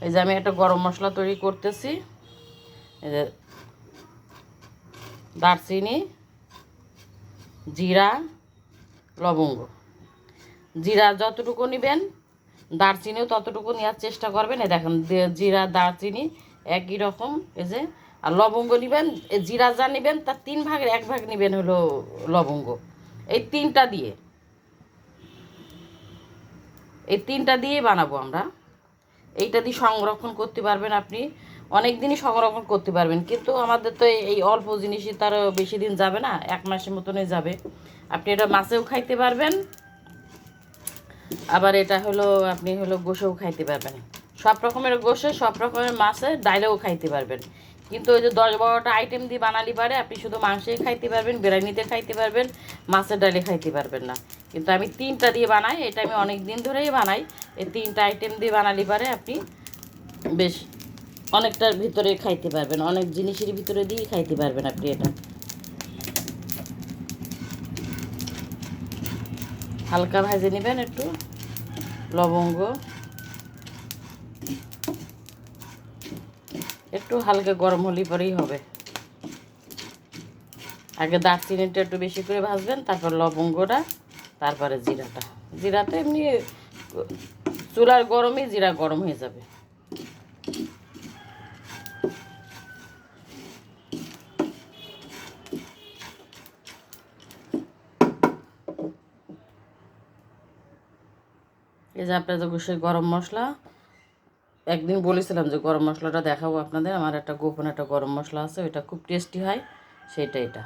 এই যে আমি একটা গরম মশলা তৈরি করতেছি। এই যে দারচিনি, জিরা, লবঙ্গ। জিরা যতটুকু নেবেন দারচিনিও ততটুকু নেওয়ার চেষ্টা করবেন। এই দেখেন জিরা দারচিনি একই রকম। এই যে আর লবঙ্গ নেবেন, জিরা যা নেবেন তার 3 ভাগের 1 ভাগ নেবেন হলো লবঙ্গ। এই তিনটা দিয়েই বানাবো আমরা। এইটা দিয়ে সংরক্ষণ করতে পারবেন আপনি, অনেক দিনই সংরক্ষণ করতে পারবেন। কিন্তু আমাদের তো এই অল্প জিনিসই তার বেশি দিন যাবে না, 1 মাসের মতনই যাবে। আপনি এটা মাছেও খাইতে পারবেন, আবার এটা হলো আপনি হলো গোশেও খাইতে পারবেন। সব রকমের গোশে, সব রকমের মাছে, ডাইলেও খাইতে পারবেন। কিন্তু ওই যে 10-12টা আইটেম দিয়ে বানালি পারে আপনি শুধু মাংসেই খাইতে পারবেন, বিরিয়ানিতে খাইতে পারবেন, মাছের ডালে খাইতে পারবেন না। কিন্তু আমি 3টা দিয়ে বানাই, এটা আমি অনেক দিন ধরেই বানাই। এই 3টা আইটেম দিয়ে বানালি পারে আপনি বেশ অনেকটার ভিতরে খাইতে পারবেন, অনেক জিনিসের ভিতরে দিয়ে খাইতে পারবেন আপনি। এটা হালকা ভেজে নেবেন, একটু লবঙ্গ একটু হালকা গরম হলেই পরেই হবে। আগে দারচিনিটা একটু বেশি করে ভাজবেন, তারপর লবঙ্গটা, তারপরে জিরাটা। জিরাটা এমনি চুলার গরমে জিরা গরম হয়ে যাবে। এই যে আপনাদের গোশের গরম মশলা, একদিন বলেছিলাম যে গরম মশলাটা দেখাবো আপনাদের। আমার একটা গোপন একটা গরম মশলা আছে, ওইটা খুব টেস্টি হয়, সেটা এটা।